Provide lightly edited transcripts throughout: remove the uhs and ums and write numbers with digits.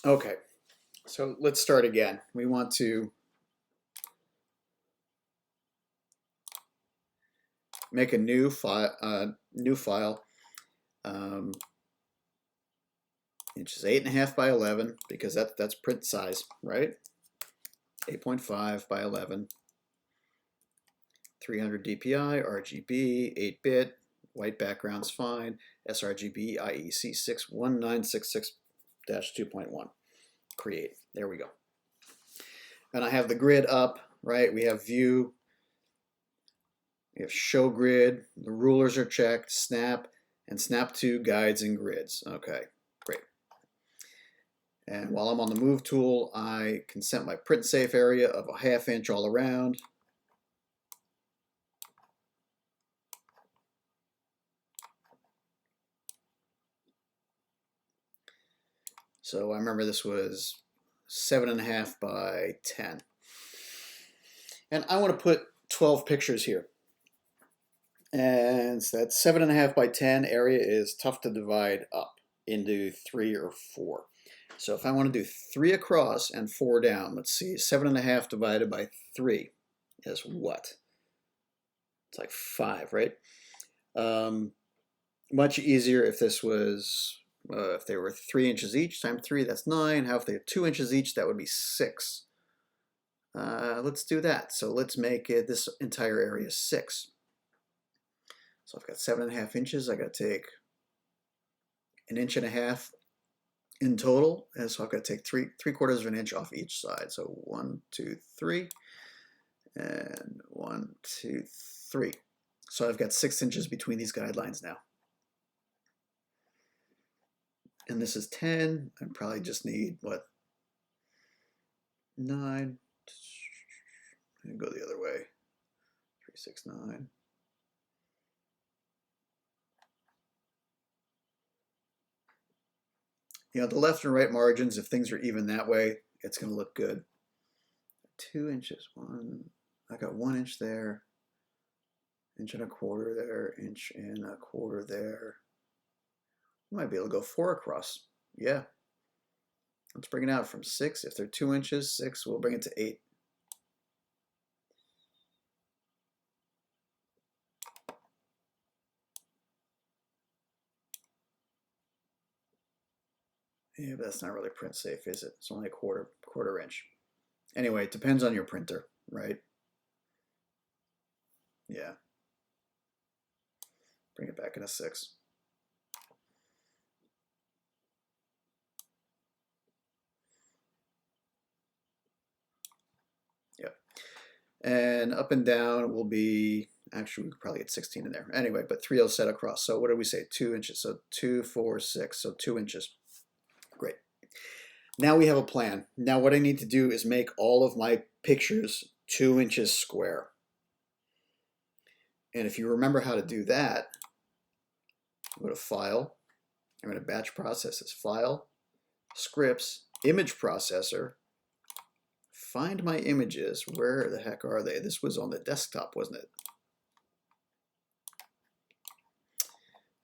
Okay, so let's start again. We want to make a new file. Inches 8.5 by 11 because that's print size, right? 8.5 by 11. 300 DPI, RGB, 8-bit, white background's fine, sRGB IEC 61966-2.1. Create. There we go. And I have the grid up, right? We have view, we have show grid, the rulers are checked, snap, and snap to guides and grids. Okay, great. And while I'm on the move tool, I can set my print safe area of a 1/2 inch all around. So I remember this was 7.5 by 10. And I want to put 12 pictures here. And so that 7.5 by 10 area is tough to divide up into 3 or 4. So if I want to do 3 across and 4 down, let's see, 7.5 divided by 3 is what? It's like 5, right? Much easier if this was, if they were 3 inches each times 3, that's 9. How if they had 2 inches each, that would be 6. Let's do that. So let's make it this entire area 6. So I've got 7.5 inches. I got to take 1.5 inches in total, and so I've got to take 3/4 of an inch off each side. So 1, 2, 3, and 1, 2, 3. So I've got 6 inches between these guidelines now. And this is 10. I probably just need what? 9. And go the other way. 3, 6, 9. You know, the left and right margins, if things are even that way, it's going to look good. 2 inches. I got 1 inch there. 1.25 inches there. 1.25 inches there. I might be able to go 4 across. Yeah. Let's bring it out from 6. If they're 2 inches, 6, we'll bring it to 8. Yeah, but that's not really print safe, is it? It's only a quarter inch. Anyway, it depends on your printer, right? Yeah. Bring it back in a 6. Yep. And up and down will be, actually we could probably get 16 in there. Anyway, but 3 set across. So what did we say? 2 inches. So 2, 4, 6. So 2 inches. Great. Now we have a plan. Now what I need to do is make all of my pictures 2 inches square. And if you remember how to do that, go to File. I'm going to batch processes. File, Scripts, Image Processor. Find my images. Where the heck are they? This was on the desktop, wasn't it?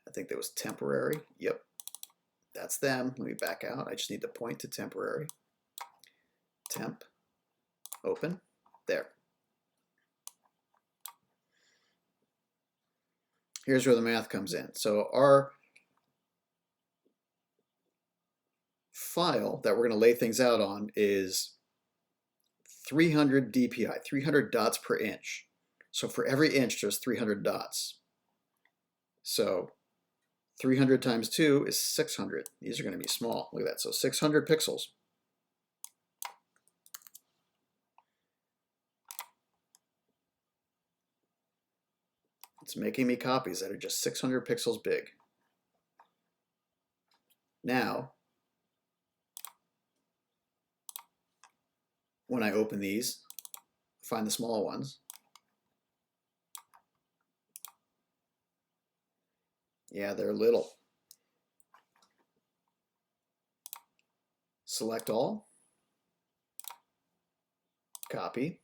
I think that was temporary. Yep. That's them. Let me back out. I just need to point to temporary. Temp. Open. There. Here's where the math comes in. So our file that we're going to lay things out on is 300 DPI, 300 dots per inch. So for every inch, there's 300 dots. So 300 times 2 is 600. These are going to be small. Look at that. So 600 pixels. It's making me copies that are just 600 pixels big. Now, when I open these, find the small ones. Yeah, they're little. Select all. Copy.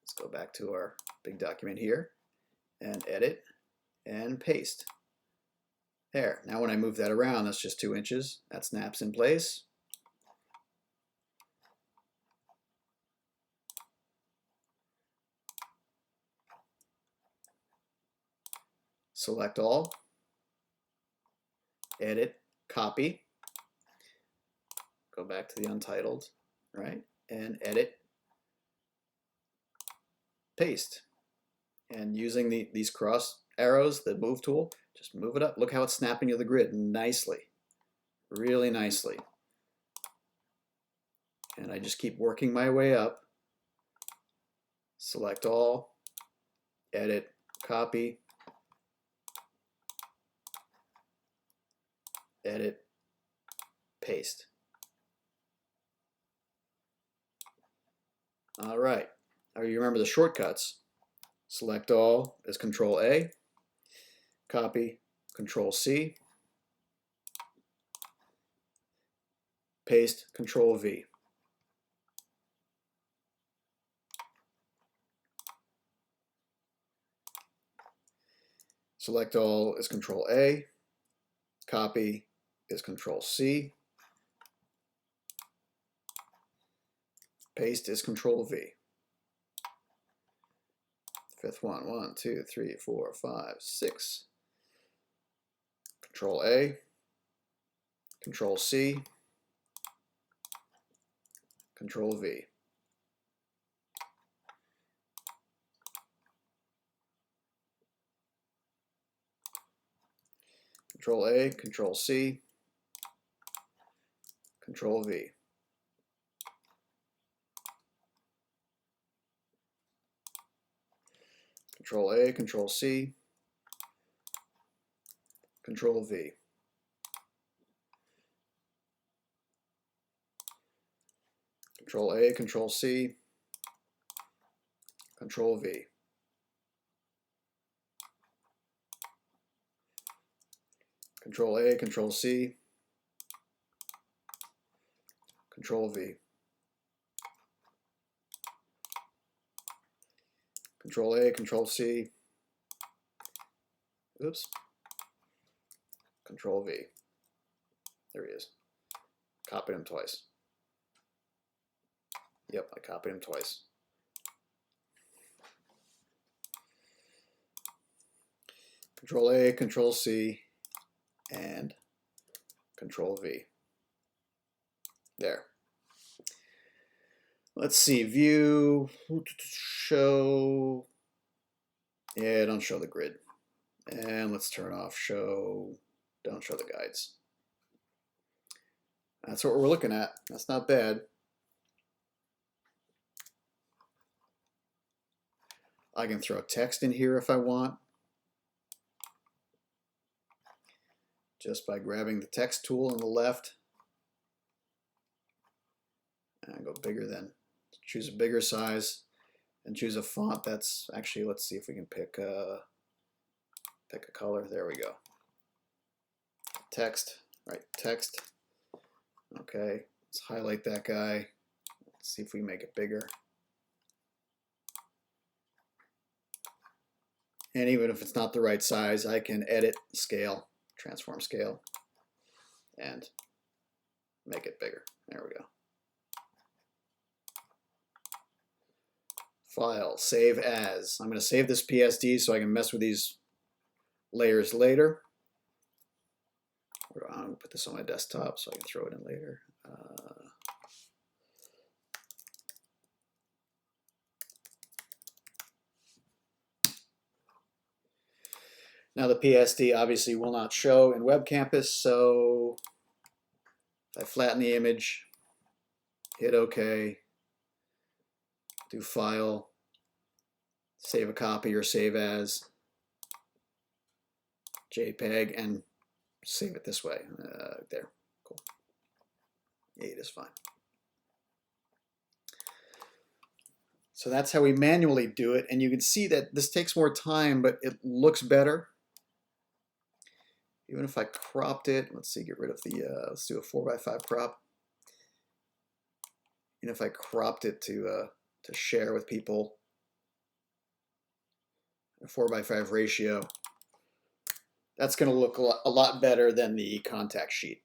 Let's go back to our big document here and edit and paste. There. Now when I move that around, that's just 2 inches. That snaps in place. select all, edit, copy, go back to the untitled, right, and edit, paste. And using these cross arrows, the move tool, just move it up. Look how it's snapping to the grid nicely, really nicely. And I just keep working my way up. Select all, edit, copy, edit, paste. All right. You remember the shortcuts. Select all is Control A, copy, Control C, paste, Control V. Select all is Control A, copy is Control C, paste is Control V. Fifth one, 1, 2, 3, 4, 5, 6. Control A, Control C, Control V. Control A, Control C, Control V. Control A, Control C, Control V. Control A, Control C, Control V. Control A, Control C, Control V. Control A, Control C, oops, Control V. There he is. Copied him twice. Yep, I copied him twice. Control A, Control C, and Control V. There. Let's see, view, show, yeah, don't show the grid. And let's turn off show, don't show the guides. That's what we're looking at. That's not bad. I can throw text in here if I want, just by grabbing the text tool on the left and go bigger than, choose a bigger size and choose a font that's actually, let's see if we can pick a color. There we go. Text, right, text. Okay, let's highlight that guy. Let's see if we make it bigger. And even if it's not the right size, I can edit scale, transform scale, and make it bigger. There we go. File, save as. I'm going to save this PSD so I can mess with these layers later. I'm going to put this on my desktop so I can throw it in later. Now the PSD obviously will not show in WebCampus, so if I flatten the image, hit OK, do File, save a copy or save as, JPEG, and save it this way. There, cool. 8 is fine. So that's how we manually do it, and you can see that this takes more time, but it looks better. Even if I cropped it, let's see, get rid of the, let's do a 4:5 crop. And if I cropped it to share with people, a 4:5 ratio, that's going to look a lot better than the contact sheet.